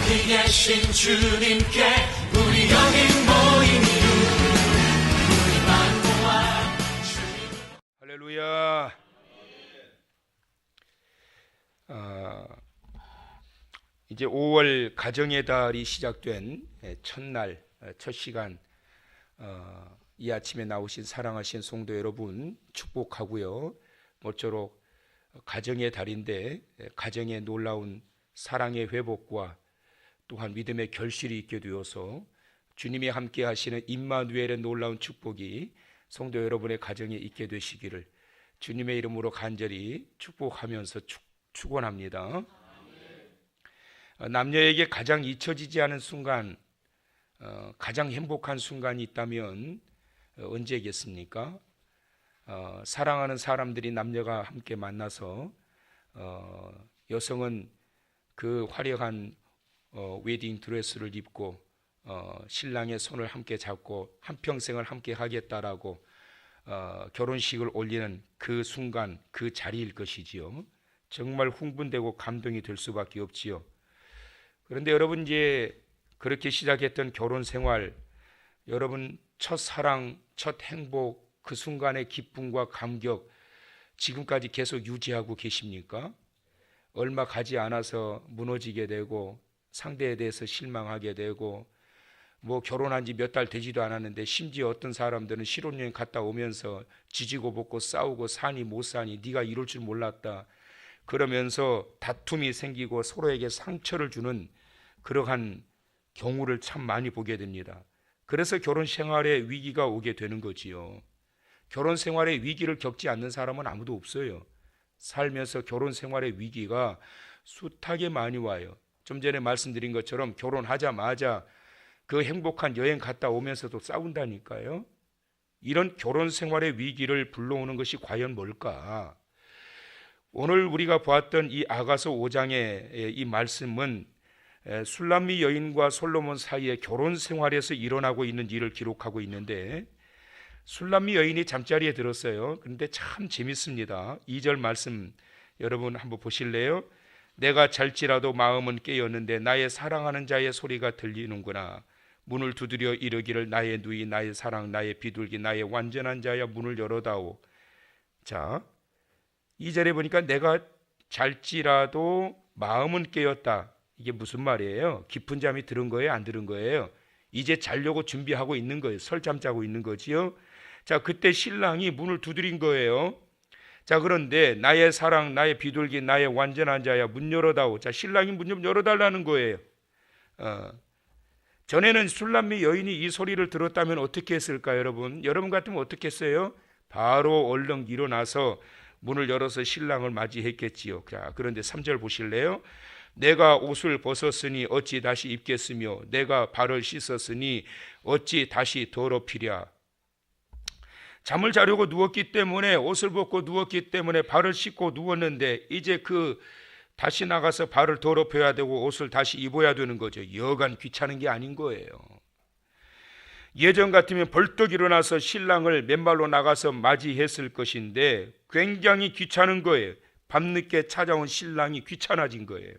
어디 계신 주님께 우리 여기 모인 이유 우리 만모와 주님. 할렐루야. 이제 5월 가정의 달이 시작된 첫날 첫 시간, 이 아침에 나오신 사랑하신 성도 여러분 축복하고요. 모쪼록 가정의 달인데 가정의 놀라운 사랑의 회복과 또한 믿음의 결실이 있게 되어서 주님이 함께 하시는 임마누엘의 놀라운 축복이 성도 여러분의 가정에 있게 되시기를 주님의 이름으로 간절히 축복하면서 축원합니다. 남녀에게 가장 잊혀지지 않은 순간, 가장 행복한 순간이 있다면 언제겠습니까? 사랑하는 사람들이 남녀가 함께 만나서 여성은 그 화려한 웨딩 드레스를 입고 신랑의 손을 함께 잡고 한평생을 함께 하겠다라고 결혼식을 올리는 그 순간, 그 자리일 것이지요. 정말 흥분되고 감동이 될 수밖에 없지요. 그런데 여러분, 이제 그렇게 시작했던 결혼 생활, 여러분 첫 사랑, 첫 행복, 그 순간의 기쁨과 감격 지금까지 계속 유지하고 계십니까? 얼마 가지 않아서 무너지게 되고 상대에 대해서 실망하게 되고 뭐 결혼한 지 몇 달 되지도 않았는데 심지어 어떤 사람들은 신혼여행 갔다 오면서 지지고 볶고 싸우고 사니 못 사니 네가 이럴 줄 몰랐다 그러면서 다툼이 생기고 서로에게 상처를 주는 그러한 경우를 참 많이 보게 됩니다. 그래서 결혼 생활에 위기가 오게 되는 거지요. 결혼 생활에 위기를 겪지 않는 사람은 아무도 없어요. 살면서 결혼 생활의 위기가 숱하게 많이 와요. 좀 전에 말씀드린 것처럼 결혼하자마자 그 행복한 여행 갔다 오면서도 싸운다니까요. 이런 결혼 생활의 위기를 불러오는 것이 과연 뭘까? 오늘 우리가 보았던 이 아가서 5장의 이 말씀은 술람미 여인과 솔로몬 사이의 결혼 생활에서 일어나고 있는 일을 기록하고 있는데, 술람미 여인이 잠자리에 들었어요. 그런데 참 재밌습니다. 2절 말씀 여러분 한번 보실래요? 내가 잘지라도 마음은 깨었는데 나의 사랑하는 자의 소리가 들리는구나. 문을 두드려 이르기를 나의 누이, 나의 사랑, 나의 비둘기, 나의 완전한 자야 문을 열어다오. 자, 2절에 보니까 내가 잘지라도 마음은 깨었다. 이게 무슨 말이에요? 깊은 잠이 들은 거예요? 안 들은 거예요? 이제 자려고 준비하고 있는 거예요. 설잠 자고 있는 거지요. 자, 그때 신랑이 문을 두드린 거예요. 자, 그런데 나의 사랑, 나의 비둘기, 나의 완전한 자야 문 열어다오. 자, 신랑이 문 좀 열어달라는 거예요. 전에는 술람미 여인이 이 소리를 들었다면 어떻게 했을까요, 여러분? 여러분 같으면 어떻게 했어요? 바로 얼른 일어나서 문을 열어서 신랑을 맞이했겠지요. 자, 그런데 3절 보실래요? 내가 옷을 벗었으니 어찌 다시 입겠으며 내가 발을 씻었으니 어찌 다시 더럽히랴. 잠을 자려고 누웠기 때문에, 옷을 벗고 누웠기 때문에 발을 씻고 누웠는데 이제 다시 나가서 발을 더럽혀야 되고 옷을 다시 입어야 되는 거죠. 여간 귀찮은 게 아닌 거예요. 예전 같으면 벌떡 일어나서 신랑을 맨발로 나가서 맞이했을 것인데 굉장히 귀찮은 거예요. 밤늦게 찾아온 신랑이 귀찮아진 거예요.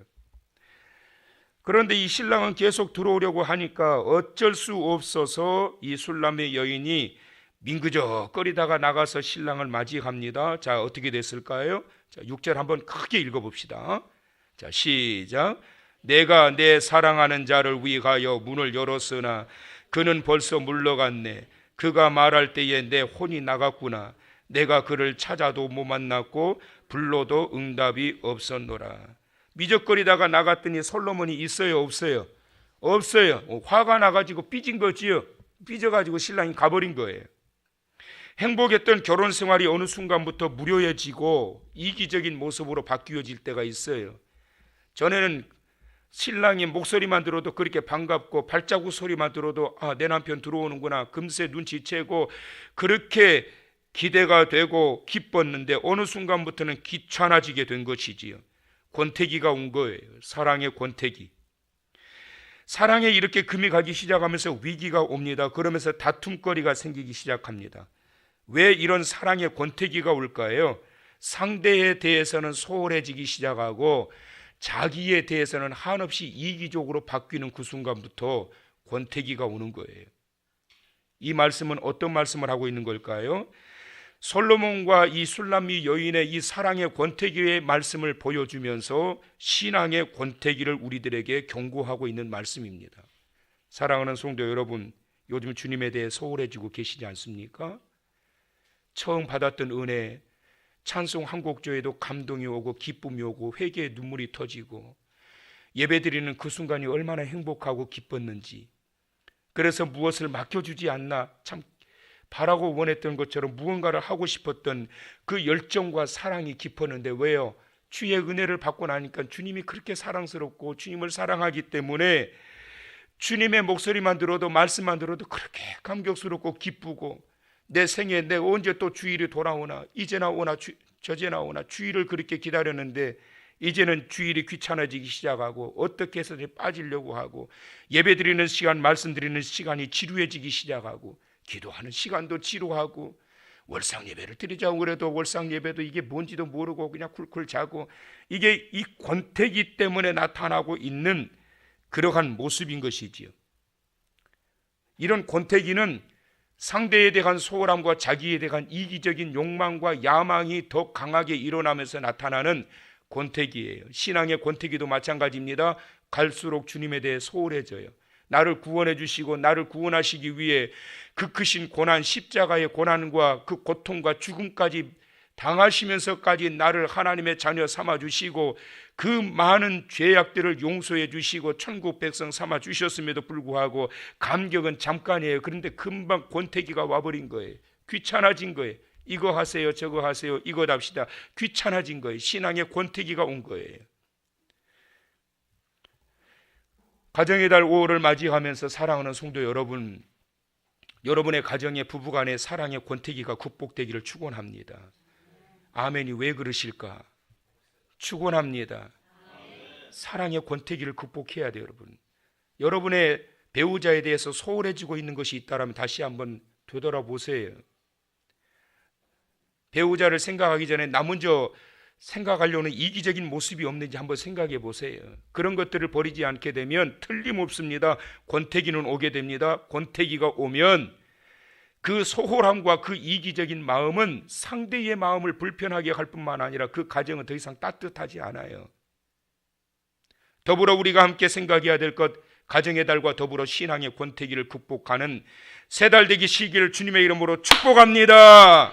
그런데 이 신랑은 계속 들어오려고 하니까 어쩔 수 없어서 이 술람의 여인이 민그적거리다가 나가서 신랑을 맞이합니다. 자, 어떻게 됐을까요? 자, 6절 한번 크게 읽어봅시다. 자, 시작. 내가 내 사랑하는 자를 위하여 문을 열었으나 그는 벌써 물러갔네. 그가 말할 때에 내 혼이 나갔구나. 내가 그를 찾아도 못 만났고 불러도 응답이 없었노라. 미적거리다가 나갔더니 솔로몬이 있어요, 없어요? 없어요. 화가 나가지고 삐진 거지요. 삐져가지고 신랑이 가버린 거예요. 행복했던 결혼 생활이 어느 순간부터 무료해지고 이기적인 모습으로 바뀌어질 때가 있어요. 전에는 신랑의 목소리만 들어도 그렇게 반갑고 발자국 소리만 들어도 내 남편 들어오는구나 금세 눈치채고 그렇게 기대가 되고 기뻤는데 어느 순간부터는 귀찮아지게 된 것이지요. 권태기가 온 거예요. 사랑의 권태기. 사랑에 이렇게 금이 가기 시작하면서 위기가 옵니다. 그러면서 다툼거리가 생기기 시작합니다. 왜 이런 사랑의 권태기가 올까요? 상대에 대해서는 소홀해지기 시작하고 자기에 대해서는 한없이 이기적으로 바뀌는 그 순간부터 권태기가 오는 거예요. 이 말씀은 어떤 말씀을 하고 있는 걸까요? 솔로몬과 이 술람미 여인의 이 사랑의 권태기의 말씀을 보여주면서 신앙의 권태기를 우리들에게 경고하고 있는 말씀입니다. 사랑하는 성도 여러분, 요즘 주님에 대해 소홀해지고 계시지 않습니까? 처음 받았던 은혜, 찬송 한 곡조에도 감동이 오고 기쁨이 오고 회개의 눈물이 터지고 예배드리는 그 순간이 얼마나 행복하고 기뻤는지, 그래서 무엇을 맡겨주지 않나 참 바라고 원했던 것처럼 무언가를 하고 싶었던 그 열정과 사랑이 깊었는데 왜요? 주의 은혜를 받고 나니까 주님이 그렇게 사랑스럽고 주님을 사랑하기 때문에 주님의 목소리만 들어도 말씀만 들어도 그렇게 감격스럽고 기쁘고, 내 생에 내가 언제 또 주일이 돌아오나, 이제나 오나 저제나 오나 주일을 그렇게 기다렸는데 이제는 주일이 귀찮아지기 시작하고 어떻게 해서 빠지려고 하고, 예배드리는 시간, 말씀드리는 시간이 지루해지기 시작하고, 기도하는 시간도 지루하고, 월상 예배를 드리자고 그래도 월상 예배도 이게 뭔지도 모르고 그냥 쿨쿨 자고, 이게 이 권태기 때문에 나타나고 있는 그러한 모습인 것이지요. 이런 권태기는 상대에 대한 소홀함과 자기에 대한 이기적인 욕망과 야망이 더 강하게 일어나면서 나타나는 권태기예요. 신앙의 권태기도 마찬가지입니다. 갈수록 주님에 대해 소홀해져요. 나를 구원해 주시고 나를 구원하시기 위해 그 크신 고난, 십자가의 고난과 그 고통과 죽음까지 당하시면서까지 나를 하나님의 자녀 삼아 주시고 그 많은 죄악들을 용서해 주시고 천국 백성 삼아 주셨음에도 불구하고 감격은 잠깐이에요. 그런데 금방 권태기가 와버린 거예요. 귀찮아진 거예요. 이거 하세요, 저거 하세요, 이거 합시다. 귀찮아진 거예요. 신앙의 권태기가 온 거예요. 가정의 달 5월을 맞이하면서 사랑하는 성도 여러분, 여러분의 가정의 부부간의 사랑의 권태기가 극복되기를 축원합니다. 아멘이 왜 그러실까? 축원합니다. 사랑의 권태기를 극복해야 돼요, 여러분. 여러분의 배우자에 대해서 소홀해지고 있는 것이 있다면 다시 한번 되돌아보세요. 배우자를 생각하기 전에 나 먼저 생각하려는 이기적인 모습이 없는지 한번 생각해 보세요. 그런 것들을 버리지 않게 되면 틀림없습니다. 권태기는 오게 됩니다. 권태기가 오면 그 소홀함과 그 이기적인 마음은 상대의 마음을 불편하게 할 뿐만 아니라 그 가정은 더 이상 따뜻하지 않아요. 더불어 우리가 함께 생각해야 될 것, 가정의 달과 더불어 신앙의 권태기를 극복하는 세 달 되기 시기를 주님의 이름으로 축복합니다.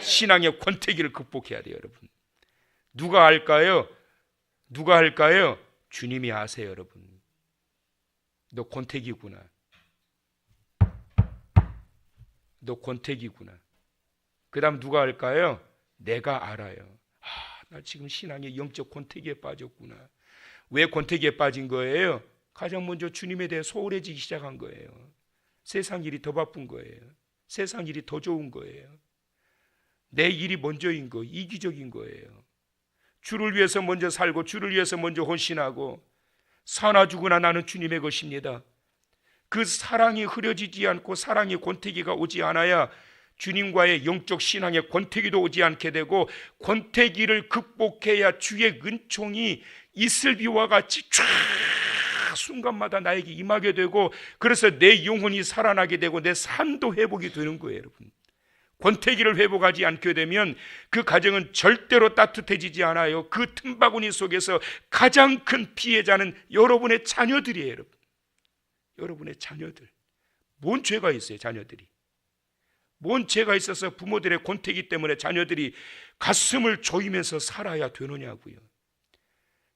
신앙의 권태기를 극복해야 돼요, 여러분. 누가 할까요? 누가 할까요? 주님이 아세요, 여러분. 너 권태기구나. 너 권태기구나. 그 다음 누가 할까요? 내가 알아요. 나 지금 신앙의 영적 권태기에 빠졌구나. 왜 권태기에 빠진 거예요? 가장 먼저 주님에 대해 소홀해지기 시작한 거예요. 세상 일이 더 바쁜 거예요. 세상 일이 더 좋은 거예요. 내 일이 먼저인 거, 이기적인 거예요. 주를 위해서 먼저 살고 주를 위해서 먼저 헌신하고 사나 죽으나 나는 주님의 것입니다. 그 사랑이 흐려지지 않고 사랑의 권태기가 오지 않아야 주님과의 영적 신앙의 권태기도 오지 않게 되고, 권태기를 극복해야 주의 은총이 이슬비와 같이 쫙 순간마다 나에게 임하게 되고, 그래서 내 영혼이 살아나게 되고 내 삶도 회복이 되는 거예요, 여러분. 권태기를 회복하지 않게 되면 그 가정은 절대로 따뜻해지지 않아요. 그 틈바구니 속에서 가장 큰 피해자는 여러분의 자녀들이에요, 여러분. 여러분의 자녀들. 뭔 죄가 있어요, 자녀들이? 뭔 죄가 있어서 부모들의 권태기 때문에 자녀들이 가슴을 조이면서 살아야 되느냐고요.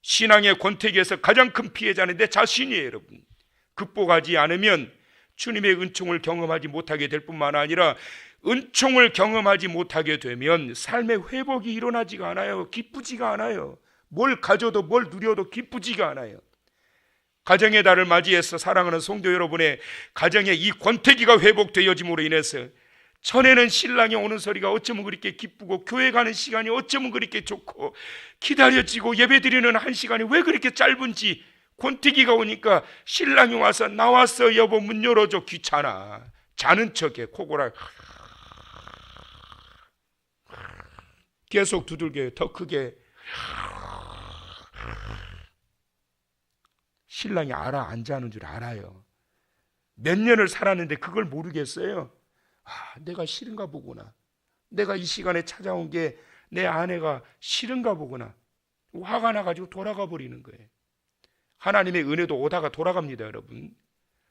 신앙의 권태기에서 가장 큰 피해자는 내 자신이에요, 여러분. 극복하지 않으면 주님의 은총을 경험하지 못하게 될 뿐만 아니라, 은총을 경험하지 못하게 되면 삶의 회복이 일어나지가 않아요. 기쁘지가 않아요. 뭘 가져도 뭘 누려도 기쁘지가 않아요. 가정의 달을 맞이해서 사랑하는 성도 여러분의 가정에 이 권태기가 회복되어짐으로 인해서 전에는 신랑이 오는 소리가 어쩌면 그렇게 기쁘고 교회 가는 시간이 어쩌면 그렇게 좋고 기다려지고 예배드리는 한 시간이 왜 그렇게 짧은지, 권태기가 오니까 신랑이 와서 나왔어 여보 문 열어줘. 귀찮아. 자는 척해. 코골아 계속 두들겨요. 더 크게. 신랑이 알아 앉아 하는 줄 알아요. 몇 년을 살았는데 그걸 모르겠어요. 내가 싫은가 보구나. 내가 이 시간에 찾아온 게 내 아내가 싫은가 보구나. 화가 나가지고 돌아가 버리는 거예요. 하나님의 은혜도 오다가 돌아갑니다, 여러분.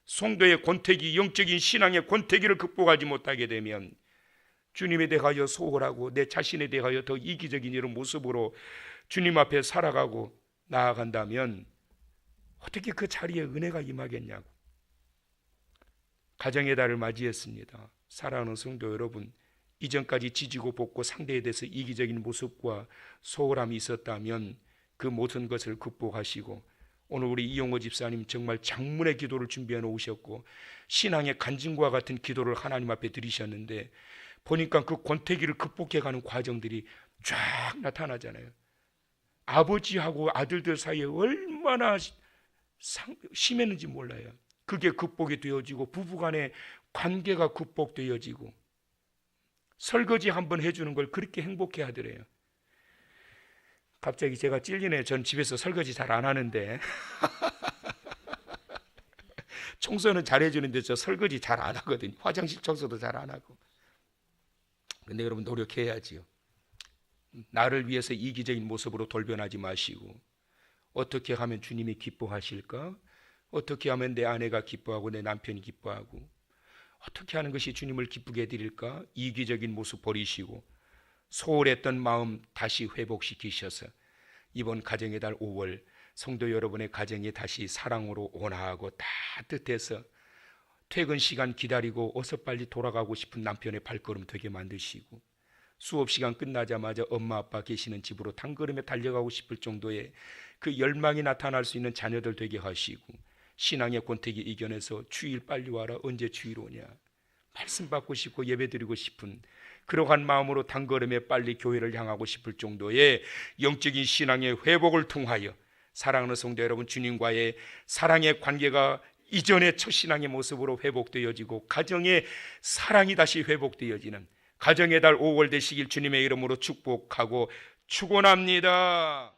성도의 권태기, 영적인 신앙의 권태기를 극복하지 못하게 되면 주님에 대하여 소홀하고 내 자신에 대하여 더 이기적인 이런 모습으로 주님 앞에 살아가고 나아간다면 어떻게 그 자리에 은혜가 임하겠냐고. 가정의 달을 맞이했습니다. 사랑하는 성도 여러분, 이전까지 지지고 볶고 상대에 대해서 이기적인 모습과 소홀함이 있었다면 그 모든 것을 극복하시고 오늘 우리 이용호 집사님 정말 장문의 기도를 준비해 놓으셨고 신앙의 간증과 같은 기도를 하나님 앞에 드리셨는데 보니까 그 권태기를 극복해가는 과정들이 쫙 나타나잖아요. 아버지하고 아들들 사이에 얼마나 심했는지 몰라요. 그게 극복이 되어지고 부부간의 관계가 극복되어지고 설거지 한번 해주는 걸 그렇게 행복해 하더래요. 갑자기 제가 찔리네요. 전 집에서 설거지 잘 안 하는데 청소는 잘 해주는데 저 설거지 잘 안 하거든요. 화장실 청소도 잘 안 하고. 근데 여러분 노력해야지요. 나를 위해서 이기적인 모습으로 돌변하지 마시고 어떻게 하면 주님이 기뻐하실까? 어떻게 하면 내 아내가 기뻐하고 내 남편이 기뻐하고 어떻게 하는 것이 주님을 기쁘게 해드릴까? 이기적인 모습 버리시고 소홀했던 마음 다시 회복시키셔서 이번 가정의 달 5월 성도 여러분의 가정이 다시 사랑으로 온화하고 따뜻해서 퇴근 시간 기다리고 어서 빨리 돌아가고 싶은 남편의 발걸음 되게 만드시고 수업 시간 끝나자마자 엄마 아빠 계시는 집으로 단걸음에 달려가고 싶을 정도의 그 열망이 나타날 수 있는 자녀들 되게 하시고 신앙의 권태기 이겨내서 주일 빨리 와라. 언제 주일 오냐. 말씀 받고 싶고 예배 드리고 싶은 그러한 마음으로 단걸음에 빨리 교회를 향하고 싶을 정도의 영적인 신앙의 회복을 통하여 사랑하는 성도 여러분, 주님과의 사랑의 관계가 이전의 첫 신앙의 모습으로 회복되어지고 가정의 사랑이 다시 회복되어지는 가정의 달 5월 되시길 주님의 이름으로 축복하고 축원합니다.